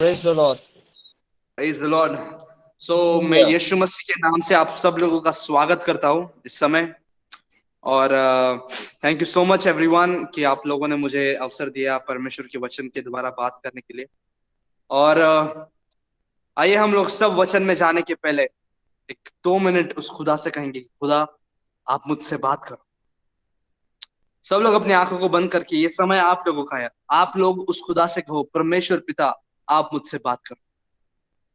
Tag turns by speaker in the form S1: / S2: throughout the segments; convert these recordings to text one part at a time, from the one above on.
S1: Praise the Lord.
S2: Praise the Lord. मैं
S1: Hallelujah.
S2: यीशु मसीह के नाम से आप सब लोगों का स्वागत करता हूं इस समय। और thank you so much everyone कि आप लोगों ने मुझे अवसर दिया परमेश्वर के वचन के द्वारा बात करने के लिए। और आइए हम लोग सब वचन में जाने के पहले एक 2 मिनट उस खुदा से कहेंगे, खुदा आप मुझसे बात करो। सब लोग अपनी आंखों को बंद करके, ये समय आप लोगों का है, आप लोग उस खुदा से कहो, परमेश्वर पिता आप मुझसे बात करो।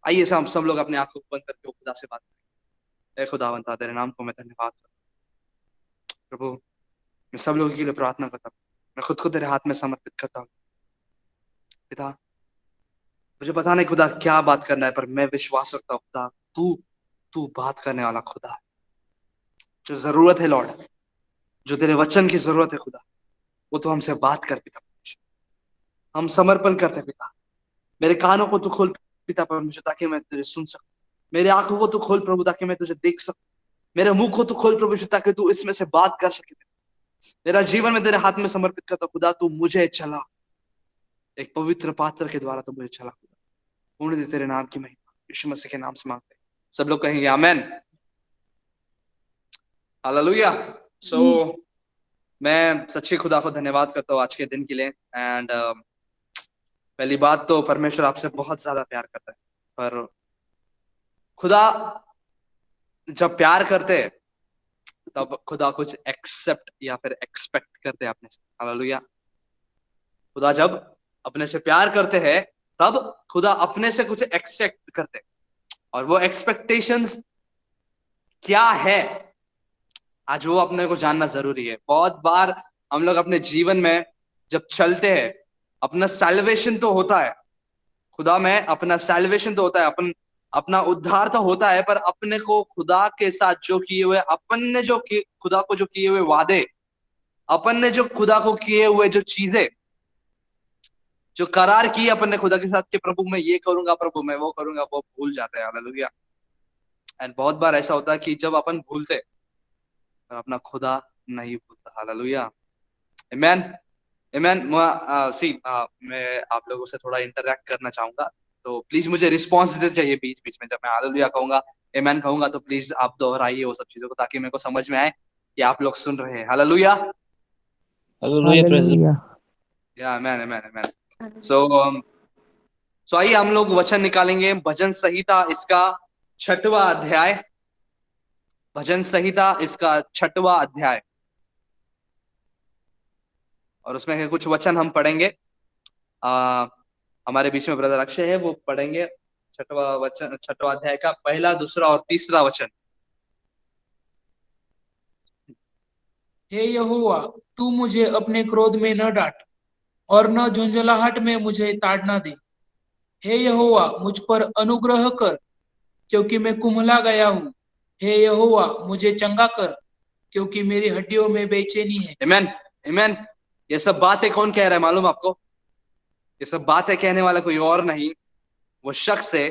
S2: आइए हम सब लोग अपनी आंखों को बंद करके वो खुदा से बात करें। ए खुदावंता, तेरे नाम को मैं धन्यवाद करता हूं। प्रभु, मैं सब लोगों के लिए प्रार्थना करता हूँ, मैं खुद को तेरे हाथ में समर्पित करता हूँ। पिता, मुझे पता नहीं खुदा क्या बात करना है, पर मैं विश्वास रखता हूँ खुदा, तू तू बात करने वाला खुदा है। जो जरूरत है लॉर्ड, जो तेरे वचन की जरूरत है खुदा, वो तो हमसे बात कर पिता। हम समर्पण करते हैं पिता। मेरे कानों को तू खोल पिता परमेश्वर, ताकि मैं तुझे सुन सकूं। मेरे आंखों को तू खोल प्रभु, ताकि मैं तुझे देख सकूं। मेरे मुंह को तू खोल प्रभु यीशु, ताकि तू इसमें से बात कर सके। मेरा जीवन में तेरे हाथ में समर्पित करता हूं खुदा, तू मुझे चला एक पवित्र पात्र के द्वारा, तू मुझे चला खुदा। पूर्ण दे तेरे नाम की महिमा, यीशु मसीह के नाम से मांगते हैं। सब लोग कहेंगे आमेन, हालेलुया। सो मैं सच्ची खुदा को धन्यवाद करता हूँ आज के दिन के लिए। एंड पहली बात तो परमेश्वर आपसे बहुत ज्यादा प्यार करता है। पर खुदा जब प्यार करते हैं, तब खुदा कुछ एक्सेप्ट या फिर एक्सपेक्ट करते हैं अपने से। हालेलुया। खुदा जब अपने से प्यार करते हैं, तब खुदा अपने से कुछ एक्सपेक्ट करते हैं। और वो एक्सपेक्टेशंस क्या है, आज वो अपने को जानना जरूरी है। बहुत बार हम लोग अपने जीवन में जब चलते हैं, अपना सैल्वेशन तो होता है खुदा में, अपना सैल्वेशन तो होता है, अपना उद्धार तो होता है, पर अपने को खुदा के साथ जो किए हुए, अपन ने जो खुदा को जो किए हुए वादे, अपन ने जो खुदा को किए हुए जो चीजें, जो करार की अपन ने खुदा के साथ कि प्रभु मैं ये करूंगा, प्रभु मैं वो करूंगा, वो भूल जाते हैं। हालेलुया। एंड बहुत बार ऐसा होता है कि जब अपन भूलते, तो अपना खुदा नहीं भूलता। हालेलुया। आमेन, आमेन। सी मैं आप लोगों से थोड़ा इंटरेक्ट करना चाहूंगा, तो प्लीज मुझे रिस्पॉन्स देते चाहिए बीच बीच में। जब मैं हालेलुया कहूंगा, आमेन कहूंगा, तो प्लीज आप दोहराइए वो सब चीजों को, ताकि मेरे को समझ में आए कि आप लोग सुन रहे हैं। Hallelujah,
S1: Hallelujah. Praise the
S3: hallelujah.
S2: या आमेन, आमेन, आमेन। सो आइए हम लोग वचन निकालेंगे, भजन संहिता इसका 6वां अध्याय। भजन संहिता इसका 6वां अध्याय, और उसमें के कुछ वचन हम पढ़ेंगे। हमारे बीच में ब्रदर अक्षय है, वो पढ़ेंगे 6वां वचन, 6वां अध्याय का पहला, दूसरा और तीसरा वचन।
S4: हे यहोवा, तू मुझे अपने क्रोध में न डांट और न झुंझलाहट में मुझे ताड़ना दे। हे यहोवा, मुझ पर अनुग्रह कर, क्योंकि मैं कुम्हला गया हूँ। हे यहोवा, मुझे चंगा कर, क्योंकि मेरी हड्डियों में बेचैनी है।
S2: आमेन, आमेन। ये सब बातें कौन कह रहा है मालूम आपको? ये सब बातें कहने वाला कोई और नहीं, वो शख्स है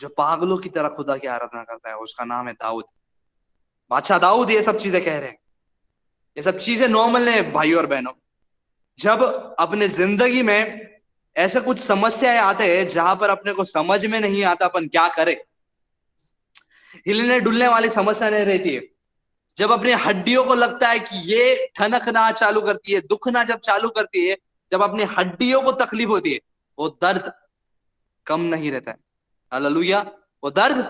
S2: जो पागलों की तरह खुदा की आराधना करता है। उसका नाम है दाऊद। बादशाह दाऊद ये सब चीजें कह रहे हैं। ये सब चीजें नॉर्मल है भाई और बहनों। जब अपने जिंदगी में ऐसे कुछ समस्याएं आते हैं जहां पर अपने को समझ में नहीं आता अपन क्या करें, हिलने डुलने वाली समस्या नहीं रहती है। जब अपनी हड्डियों को लगता है कि ये ठनकना चालू करती है, दुखना जब चालू करती है, जब अपनी हड्डियों को तकलीफ होती है, वो दर्द कम नहीं रहता है। हालेलुया। वो दर्द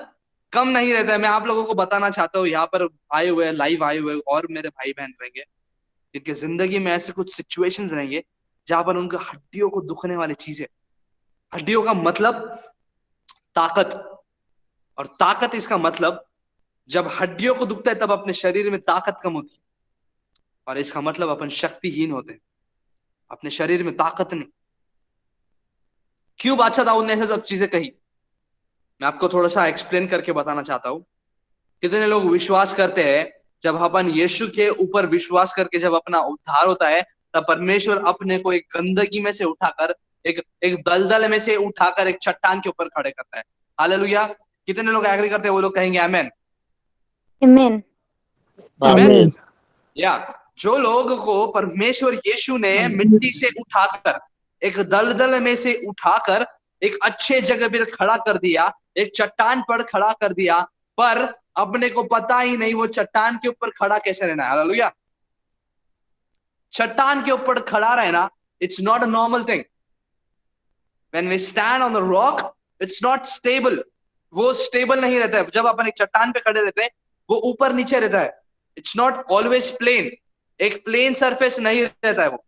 S2: कम नहीं रहता है। मैं आप लोगों को बताना चाहता हूँ, यहाँ पर आए हुए, लाइव आए हुए और मेरे भाई बहन रहेंगे, जिनकी जिंदगी में ऐसे कुछ सिचुएशंस रहेंगे जहां पर उनके हड्डियों को दुखने वाली चीजें, हड्डियों का मतलब ताकत, और ताकत इसका मतलब, जब हड्डियों को दुखता है तब अपने शरीर में ताकत कम होती है, और इसका मतलब अपन शक्तिहीन होते हैं, अपने शरीर में ताकत नहीं। क्यों बादशाह दाऊद ने ऐसे सब चीजें कही, मैं आपको थोड़ा सा एक्सप्लेन करके बताना चाहता हूं। कितने लोग विश्वास करते हैं, जब अपन यीशु के ऊपर विश्वास करके जब अपना उद्धार होता है, तब परमेश्वर अपने को एक गंदगी में से उठाकर, एक एक दलदल में से उठाकर एक चट्टान के ऊपर खड़े करता है। हालेलुया। कितने लोग एग्री करते हैं? वो लोग कहेंगे आमेन,
S3: आमीन।
S2: आमेन।
S3: आमीन।
S2: या जो लोग को परमेश्वर यीशु ने मिट्टी से उठाकर, एक दलदल में से उठाकर एक अच्छे जगह पे खड़ा कर दिया, एक चट्टान पर खड़ा कर दिया, पर अपने को पता ही नहीं वो चट्टान के ऊपर खड़ा कैसे रहना है। हालेलुया। चट्टान के ऊपर खड़ा रहना, it's not a normal thing. When we stand on the rock, it's not stable. वो स्टेबल नहीं रहता है। जब अपन एक चट्टान पे खड़े रहते हैं, वो ऊपर नीचे रहता है। It's not always plane. एक प्लेन सरफेस नहीं रहता है, वो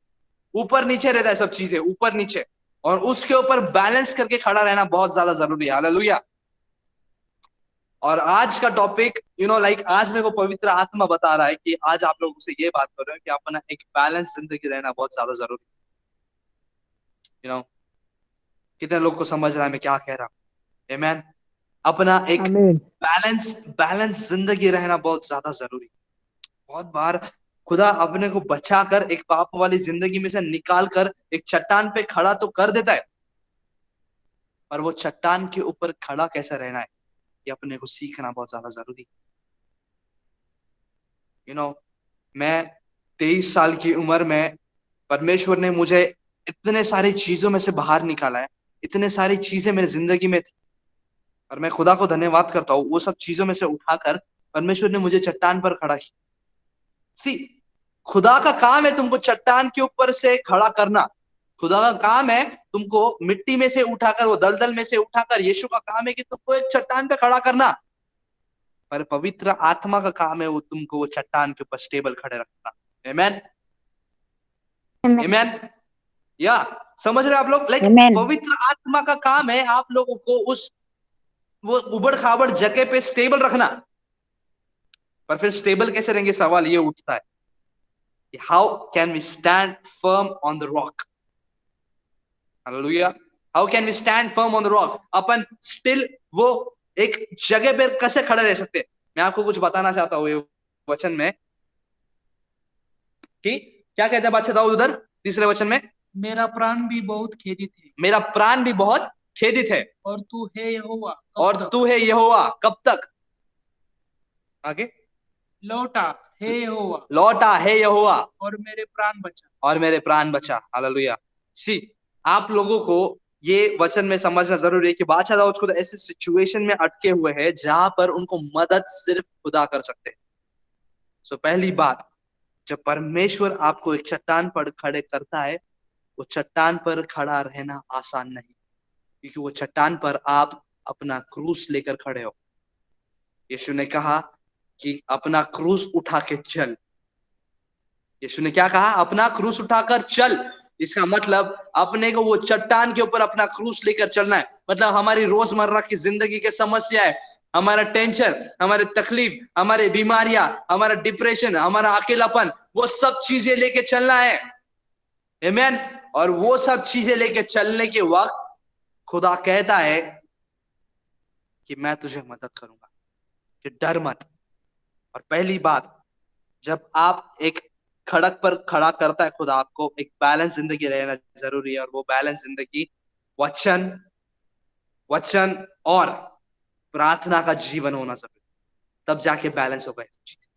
S2: ऊपर नीचे रहता है, सब चीजें ऊपर नीचे। और उसके ऊपर बैलेंस करके खड़ा रहना बहुत ज्यादा जरूरी है। हालेलुया। और आज का टॉपिक लाइक आज मेरे को पवित्र आत्मा बता रहा है कि आज आप लोगों से ये बात कर रहे हो कि अपना एक बैलेंस जिंदगी रहना बहुत ज्यादा जरूरी है। कितने लोग को समझ रहा है मैं क्या कह रहा हूं? आमीन। अपना एक
S1: आमीन।
S2: बैलेंस बैलेंस जिंदगी रहना बहुत ज्यादा जरूरी है। बहुत बार खुदा अपने को बचाकर एक पाप वाली जिंदगी में से निकाल कर एक चट्टान पे खड़ा तो कर देता है, पर वो चट्टान के ऊपर खड़ा कैसे रहना है, ये अपने को सीखना बहुत ज्यादा जरूरी है। मैं 23 साल की उम्र में परमेश्वर ने मुझे इतने सारी चीजों में से बाहर निकाला है। इतने सारी चीजें मेरी जिंदगी में थी, और मैं खुदा को धन्यवाद करता हूँ। वो सब चीजों में से उठाकर परमेश्वर ने मुझे चट्टान पर खड़ा किया। सी, खुदा का काम है तुमको चट्टान के ऊपर से खड़ा करना। खुदा का काम है तुमको मिट्टी में से उठाकर, वो दलदल में से उठाकर, यीशु का काम है कि तुमको एक चट्टान पे खड़ा करना। पर पवित्र आत्मा का काम है वो तुमको वो चट्टान के ऊपर स्टेबल खड़े रखना। आमेन।
S3: Amen.
S2: आमेन। या समझ रहे हो आप लोग? Like
S3: Amen.
S2: पवित्र आत्मा का काम है आप लोगों को उस वो उबड़ खाबड़ जगह पे स्टेबल रखना। पर फिर स्टेबल कैसे रहेंगे, सवाल ये उठता है, how can we stand firm on the rock? Hallelujah. How can we stand firm on the rock? अपन स्टिल वो एक जगह पे कैसे खड़े रह सकते हैं? मैं आपको कुछ बताना चाहता हूँ ये वचन में कि क्या कहते हैं बादशाह दाऊद उधर तीसरे वचन में,
S4: मेरा प्राण भी बहुत खेदित है,
S2: मेरा प्राण भी बहुत खेदित है,
S4: और तू है यहोवा कब
S2: और
S4: तक?
S2: तू है यहोवा कब तक? आगे,
S4: लौटा हे यहोवा,
S2: लौटा है यहोवा
S4: और मेरे प्राण बचा।
S2: और मेरे प्राण बचा। हालेलुया। सी, आप लोगों को ये वचन में समझना जरूरी है कि बादशाह दाऊद खुद ऐसे सिचुएशन में अटके हुए हैं जहां पर उनको मदद सिर्फ खुदा कर सकते हैं। सो पहली बात, जब परमेश्वर आपको एक चट्टान पर खड़े करता है, वो चट्टान पर खड़ा रहना आसान नहीं, क्योंकि वो चट्टान पर आप अपना क्रूस लेकर खड़े हो। यीशु ने कहा कि अपना क्रूस उठा के चल। यीशु ने क्या कहा? अपना क्रूस उठाकर चल। इसका मतलब अपने को वो चट्टान के ऊपर अपना क्रूस लेकर चलना है। मतलब हमारी रोजमर्रा की जिंदगी के समस्या है, हमारा टेंशन, हमारे तकलीफ, हमारे बीमारियां, हमारा डिप्रेशन, हमारा अकेलापन, वो सब चीजें लेके चलना है। आमीन। और वो सब चीजें लेके चलने के वक्त खुदा कहता है कि मैं तुझे मदद करूंगा, कि डर मत। और पहली बात, जब आप एक खड़क पर खड़ा करता है खुदा आपको, एक बैलेंस जिंदगी रहना जरूरी है। और वो बैलेंस जिंदगी वचन वचन और प्रार्थना का जीवन होना जरूरी है। तब जाके बैलेंस होगा ये सब चीजें,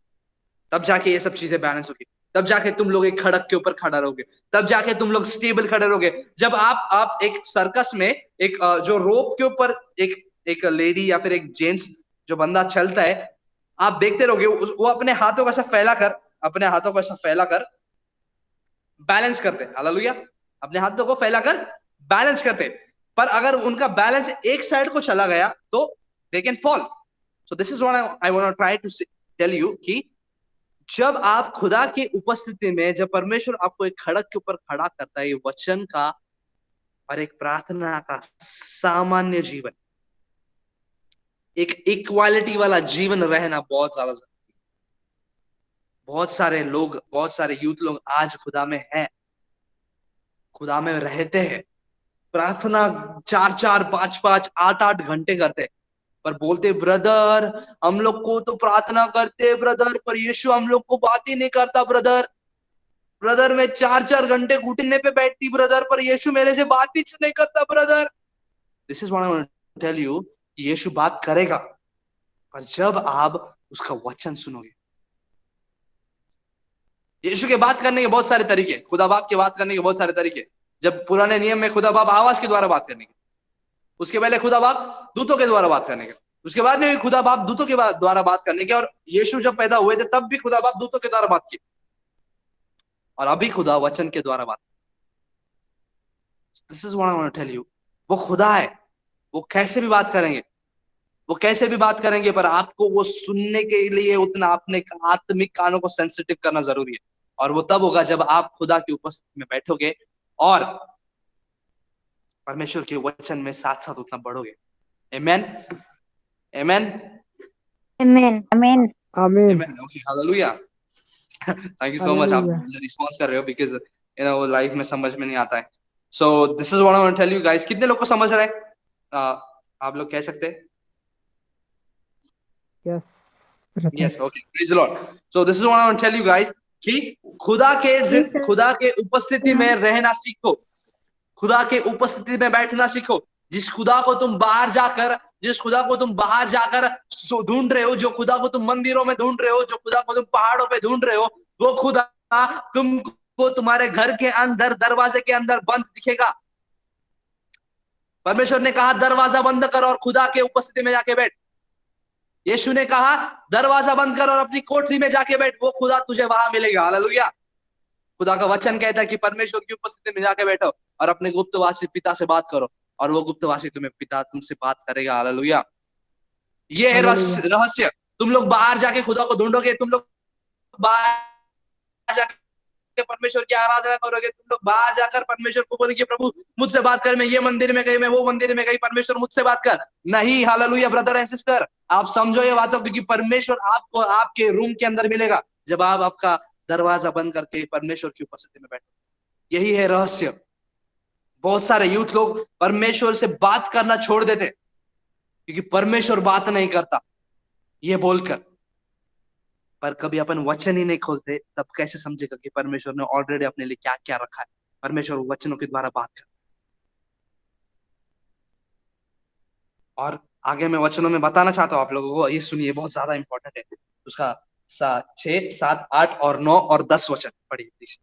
S2: तब जाके ये सब चीजें बैलेंस होगी, तब जाके तुम लोग एक खड़क के ऊपर खड़ा रहोगे, तब जाके तुम लोग स्टेबल खड़े रहोगे। जब आप एक सर्कस में एक जो रोप के ऊपर एक एक लेडी या फिर एक जेंट्स जो बंदा चलता है, आप देखते रहोगे वो अपने हाथों को ऐसा फैला कर, अपने हाथों को ऐसा फैला कर बैलेंस करते हैं। हालेलुया। अपने हाथों को फैलाकर बैलेंस करते हैं। पर अगर उनका बैलेंस एक साइड को चला गया तो they can fall. So this is what I want to try to tell you कि जब आप खुदा की उपस्थिति में, जब परमेश्वर आपको एक खड़क के ऊपर खड़ा करता है, ये वचन का और एक प्रार्थना का सामान्य जीवन, एक इक्वालिटी वाला जीवन रहना बहुत ज्यादा जरूरी है। बहुत सारे लोग, बहुत सारे यूथ लोग आज खुदा में हैं, खुदा में रहते हैं, प्रार्थना 4-4, 5-5, 8-8 घंटे करते हैं, पर बोलते ब्रदर हम लोग को तो प्रार्थना करते ब्रदर, पर यीशु हम लोग को बात ही नहीं करता ब्रदर। ब्रदर मैं 4-4 घंटे घुटने पे बैठती ब्रदर, पर यीशु मेरे से बात ही नहीं करता brother. This is what I want to tell you, यीशु बात करेगा, पर जब आप उसका वचन सुनोगे। यीशु के बात करने के बहुत सारे तरीके, खुदा बाप के बात करने के बहुत सारे तरीके। जब पुराने नियम में खुदा बाप आवाज के द्वारा बात करने के, उसके पहले खुदा बाप दूतों के द्वारा बात करने के, उसके बाद में भी खुदा बाप दूतों के द्वारा बात करने के, और यीशु जब पैदा हुए थे तब भी खुदा बाप दूतों के द्वारा बात की, और अभी खुदा वचन के द्वारा बात। This is what I want to tell you. वो खुदा है, वो कैसे भी बात करेंगे, वो कैसे भी बात करेंगे, पर आपको वो सुनने के लिए उतना अपने आत्मिक कानों को सेंसिटिव करना जरूरी है। और वो तब होगा जब आप खुदा की उपस्थिति में बैठोगे और परमेश्वर के वचन में साथ साथ उतना बढ़ोगे। आमेन, आमेन,
S3: Amen. Amen.
S5: आमीन।
S2: Amen. Okay, hallelujah. Thank you so much, आप मुझे रिस्पॉन्स कर रहे हो, बिकॉज वो लाइफ में समझ में नहीं आता है। So this is what I want to tell you guys. कितने लोग को समझ रहे हैं? आप लोग कह सकते हैं
S5: yes brother.
S2: Yes? Okay, praise the Lord. So this is what I want to tell you guys कि खुदा
S3: Yes, sir.
S2: के उपस्थिति में रहना सीखो, खुदा के उपस्थिति में बैठना सीखो। जिस खुदा को तुम बाहर जाकर ढूंढ रहे हो, जो खुदा को तुम मंदिरों में ढूंढ रहे हो, जो खुदा को तुम पहाड़ों पे ढूंढ रहे हो, वो खुदा तुमको तुम्हारे घर के अंदर, दरवाजे के अंदर बंद दिखेगा। परमेश्वर ने कहा दरवाजा बंद कर और खुदा के उपस्थिति में जाके बैठ। यीशु ने कहा दरवाजा बंद कर और अपनी कोठरी में जाके बैठ, वो खुदा तुझे वहां मिलेगा। हालेलुया। खुदा का वचन कहता है कि परमेश्वर की उपस्थिति में जाके बैठो और अपने गुप्तवासी पिता से बात करो, और वो गुप्तवासी पिता तुमसे बात करेगा। हालेलुया। ये है रहस्य। तुम लोग बाहर जाके खुदा को ढूंढोगे, तुम लोग बाहर जाके परमेश्वर की आराधना करोगे, तुम लोग बाहर जाकर परमेश्वर को बोलेंगे प्रभु मुझसे बात कर, मैं ये मंदिर में गई, मैं वो मंदिर में गई, परमेश्वर मुझसे बात कर। नहीं, हालेलुया ब्रदर एंड सिस्टर, आप समझो ये बातों, क्योंकि परमेश्वर आपको आपके रूम के अंदर मिलेगा जब आप आपका दरवाजा बंद करके परमेश्वर की उपस्थिति में बैठो। यही है रहस्य। बहुत सारे यूथ लोग परमेश्वर से बात करना छोड़ देते क्योंकि परमेश्वर बात नहीं करता ये बोलकर, पर कभी अपन वचन ही नहीं खोलते, तब कैसे समझेगा कि परमेश्वर ने ऑलरेडी अपने लिए क्या क्या रखा है। परमेश्वर वचनों के द्वारा बात कर, और आगे मैं वचनों में बताना चाहता हूं आप लोगों को, ये सुनिए, बहुत ज्यादा इंपॉर्टेंट है। उसका 6, 7, 8 और 9 और 10 वचन पढ़िए प्लीज।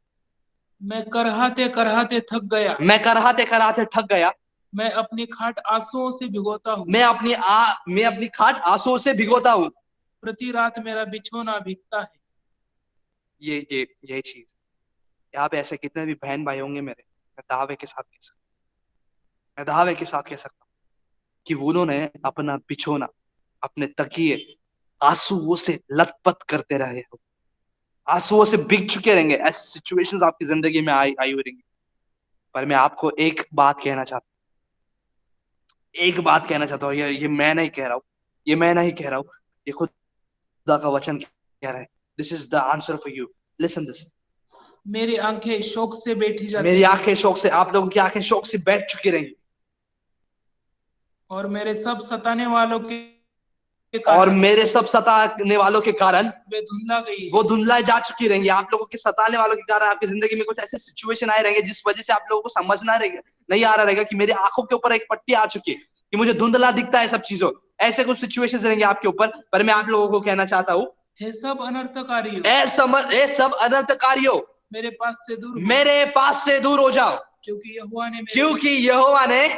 S4: मैं करहाते करहाते थक गया,
S2: मैं करहाते कराते थक गया,
S4: मैं अपनी खाट आंसुओं से भिगोता हूँ,
S2: मैं अपनी खाट आंसुओं से भिगोता हूँ।
S4: प्रति रात मेरा बिछौना भीगता है।
S2: ये चीज यहाँ पे ऐसे कितने भी बहन भाई होंगे मेरे, मैं दावे के साथ कह सकता हूँ कि उन्होंने अपना बिछोना, अपने तकिए आंसुओं से लथपथ करते रहे हो, आंसुओं से भीग चुके रहेंगे। ऐसी सिचुएशंस आपकी जिंदगी में आई हुई रहेंगी। पर मैं आपको एक बात कहना चाहता हूँ, ये मैं नहीं कह रहा हूँ, ये खुदा का वचन कह रहा है। This is the answer for you, listen this.
S4: मेरी आंखें शोक से बैठी जाती
S2: मेरी
S4: हैं,
S2: आंखें शौक से, आप लोगों की आंखें शौक से बैठ चुकी रहेंगी,
S4: और मेरे सब सताने वालों के
S2: कारण
S4: वे धुंधला गई है।
S2: वो धुंधला जा चुकी रहेंगी। आप लोगों के सताने वालों के कारण आपकी जिंदगी में कुछ ऐसे सिचुएशन आए रहेंगे जिस वजह से आप लोगों को समझना नहीं आ रहा रहेगा कि मेरी आंखों के ऊपर एक पट्टी आ चुकी है, कि मुझे धुंधला दिखता है सब चीजों। ऐसे कुछ सिचुएशन रहेंगे आपके ऊपर, पर मैं आप लोगों को कहना चाहता हूँ,
S4: हे सब अनर्थकारियों,
S2: ए सब अनर्थकारियों,
S4: मेरे पास से दूर हो
S2: जाओ, क्योंकि यहोवा ने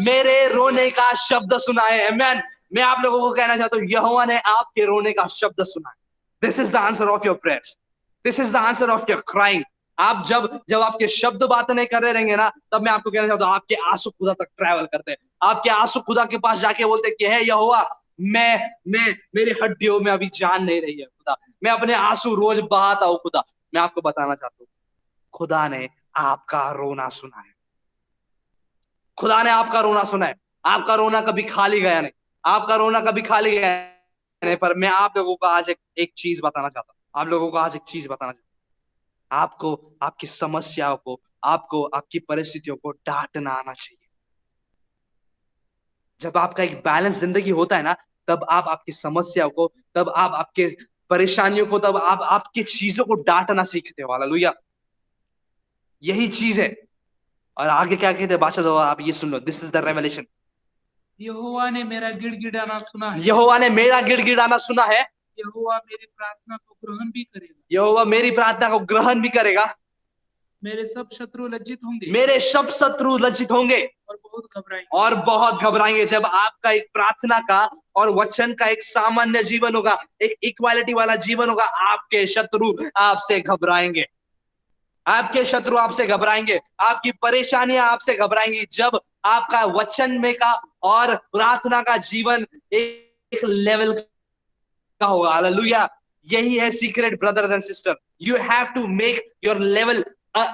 S2: मेरे रोने का शब्द सुना है। आमीन। मैं आप लोगों को कहना चाहता हूँ, यहोवा ने आपके रोने का शब्द सुना है। This is the answer of your prayers, this is the answer of your crying. आप जब आपके शब्द बात नहीं कर रहे रहेंगे ना, तब मैं आपको कहना चाहता हूँ, आपके आंसू खुदा तक ट्रैवल करते हैं। आपके आंसू खुदा के पास जाके बोलते हैं कि हे यहोवा, मैं मेरी हड्डियों में अभी जान नहीं रही है खुदा, मैं अपने आंसू रोज बहाता हूँ खुदा। मैं आपको बताना चाहता हूँ, खुदा ने आपका रोना सुना है, खुदा ने आपका रोना सुना है। आपका रोना कभी खाली गया नहीं, आपका रोना कभी खाली गया नहीं। पर मैं आप लोगों को आज एक चीज बताना चाहता हूँ, आपको आपकी समस्याओं को, आपको आपकी परिस्थितियों को डांटना आना चाहिए। जब आपका एक बैलेंस जिंदगी होता है ना, तब आप आपकी समस्याओं को, तब आप आपके परेशानियों को, तब आप आपकी चीजों को डांटना सीखते हो। हालेलुया। यही चीज है। और आगे क्या कहते हैं बादशाह, आप ये सुन लो, दिस इज द रेवलेशन।
S4: यहोवा ने मेरा गिड़गिड़ाना सुना है,
S2: यहोवा ने मेरा गिड़गिड़ाना सुना है,
S4: यहोवा मेरी प्रार्थना को ग्रहण भी करेगा।
S2: यहोवा मेरी प्रार्थना को ग्रहण भी करेगा।
S4: मेरे सब शत्रु लज्जित होंगे
S2: मेरे सब शत्रु लज्जित होंगे
S4: और बहुत घबराएंगे।
S2: और बहुत घबराएंगे। जब आपका एक प्रार्थना का और वचन का एक सामान्य जीवन होगा, एक इक्वालिटी वाला जीवन होगा, आपके शत्रु आपसे घबराएंगे। आपके शत्रु आपसे घबराएंगे, आपकी परेशानियां आपसे घबराएंगी। जब आपका वचन में का और प्रार्थना का जीवन एक लेवल का होगा। हालेलुया। यही है secret brothers and sister. You have to make your level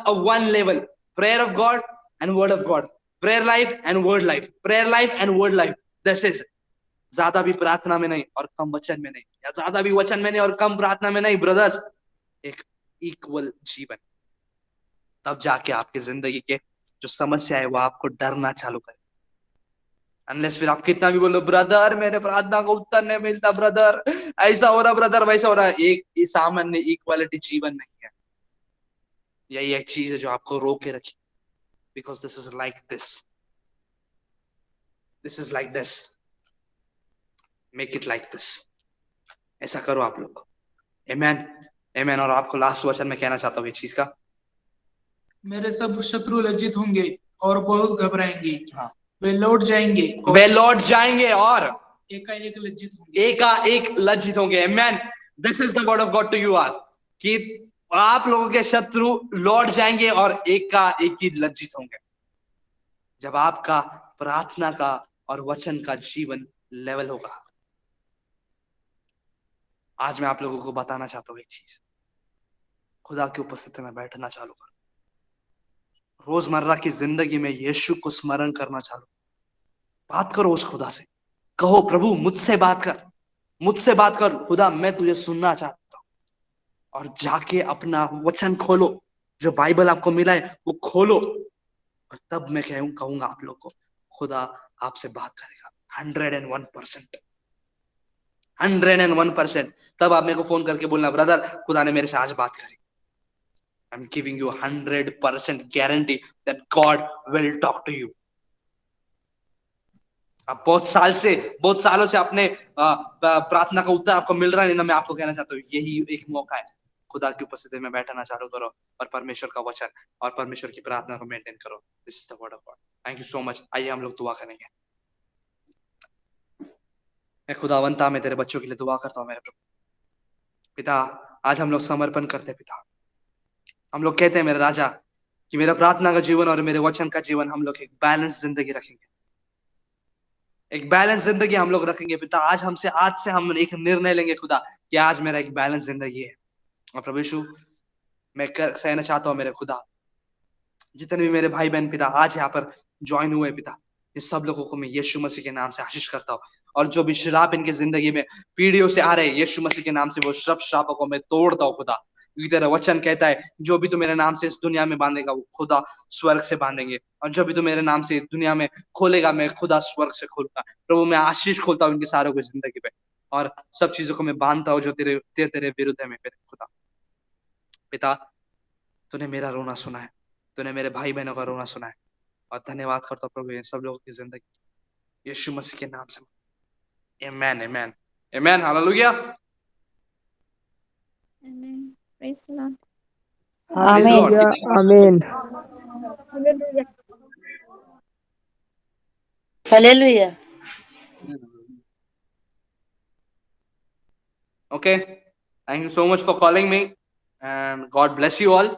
S2: one level. Prayer of God and word of God, prayer life and word life, prayer life and word life. This is ज्यादा भी प्रार्थना में नहीं और कम वचन में नहीं, या ज्यादा भी वचन में नहीं और कम प्रार्थना में नहीं ब्रदर्स, एक इक्वल जीवन। तब जाके आपकी जिंदगी के जो समस्या है वो आपको डरना चालू करे। अनलेस फिर आप कितना भी बोलो ब्रदर मेरे प्रार्थना को उत्तर नहीं मिलता, ब्रदर ऐसा हो रहा, ब्रदर वैसा हो रहा, एक सामान्य इक्वालिटी जीवन नहीं है। यही एक चीज है जो आपको रोक के रखी। Because this is like this is like this, make it like this. ऐसा करो आप लोग। आमेन आमेन। और आपको लास्ट वचन में कहना चाहता हूँ ये चीज का,
S4: मेरे सब शत्रु लज्जित होंगे और बहुत घबराएंगे।
S2: हाँ।
S4: वे लौट जाएंगे
S2: वे लौट जाएंगे और
S4: एकाएक लज्जित होंगे।
S2: एकाएक लज्जित होंगे। Amen. This is the word of God to you आज, कि आप लोगों के शत्रु लौट जाएंगे और एकाएक ही लज्जित होंगे जब आपका प्रार्थना का और वचन का जीवन लेवल होगा। आज मैं आप लोगों को बताना चाहता हूं एक चीज, खुदा की उपस्थिति में बैठना चालू करो। रोजमर्रा की जिंदगी में यीशु को स्मरण करना चालू, बात करो उस खुदा से। कहो प्रभु मुझसे बात कर, मुझसे बात कर खुदा, मैं तुझे सुनना चाहता हूं। और जाके अपना वचन खोलो, जो बाइबल आपको मिला है वो खोलो, और तब मैं कहूंगा आप लोग को खुदा आपसे बात करेगा 101%। 101%। तब आप मेरे को फोन करके बोलना ब्रदर खुदा ने मेरे से आज बात करी। I'm giving you 100% guarantee that God will talk to you. अब बहुत सालों से अपने प्रार्थना का उत्तर आपको मिल रहा है ना, मैं आपको कहना चाहता हूँ यही एक मौका है। खुदा की उपस्थिति में बैठना चालू करो और परमेश्वर का वचन और परमेश्वर की प्रार्थना को मेंटेन करो। This is the word of God. Thank you so much. आइए हम लोग दुआ करेंगे। मैं खुदावंता में तेरे बच्चों के लिए दुआ करता हूँ मेरे प्रभु पिता। आज हम लोग समर्पण करते पिता, हम लोग कहते हैं मेरे राजा कि मेरा प्रार्थना का जीवन और मेरे वचन का जीवन हम लोग एक बैलेंस जिंदगी रखेंगे, एक बैलेंस जिंदगी हम लोग रखेंगे पिता। आज से हम एक निर्णय लेंगे खुदा कि आज मेरा एक बैलेंस जिंदगी है। और प्रभु यीशु मैं कहना चाहता हूँ मेरे खुदा, जितने भी मेरे भाई बहन पिता आज यहाँ पर ज्वाइन हुए पिता, इस सब लोगों को मैं यीशु मसीह के नाम से आशीष करता हूँ। और जो भी श्राप इनकी जिंदगी में पीढ़ियों से आ रहे हैं, यीशु मसीह के नाम से वो सब श्रापों को मैं तोड़ता हूँ खुदा। क्योंकि तेरा वचन कहता है जो भी तू मेरे नाम से इस दुनिया में बांधेगा वो खुदा स्वर्ग से बांधेंगे, और जो भी तू मेरे नाम से दुनिया में खोलेगा मैं खुदा स्वर्ग से खोलूंगा। प्रभु मैं आशीष खोलता हूँ इनके सारों की जिंदगी पे, और सब चीजों को मैं बांधता हूँ जो तेरे विरुद्ध है। मेरे खुदा पिता तूने मेरा रोना सुना है, तूने मेरे भाई बहनों का रोना सुना है, और धन्यवाद करता हूँ प्रभु इन सब लोगों की जिंदगी यीशु मसीह के नाम से। आमेन आमेन आमेन। Hallelujah.
S3: Amen. Praise the Lord.
S2: Praise the Lord.
S5: Amen.
S6: Hallelujah.
S2: Okay, thank you so much for calling me and God bless you all.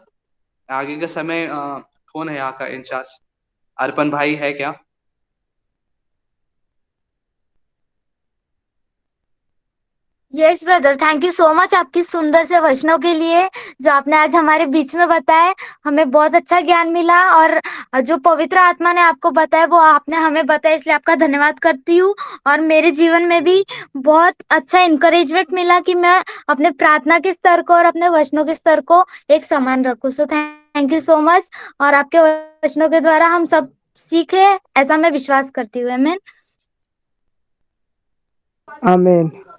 S2: आगे का समय कौन है यहाँ का इंचार्ज? अर्पण भाई है क्या?
S3: Yes brother, thank you so much आपकी सुंदर से वचनों के लिए जो आपने आज हमारे बीच में बताए। हमें बहुत अच्छा ज्ञान मिला, और जो पवित्र आत्मा ने आपको बताया वो आपने हमें बताया, इसलिए आपका धन्यवाद करती हूँ। और मेरे जीवन में भी बहुत अच्छा इंकरेजमेंट मिला कि मैं अपने प्रार्थना के स्तर को और अपने वचनों के स्तर को एक समान रखूँ। So thank you so much. और आपके वचनों के द्वारा हम सब सीखे, ऐसा मैं विश्वास करती हूँ। आमीन।
S5: Amen.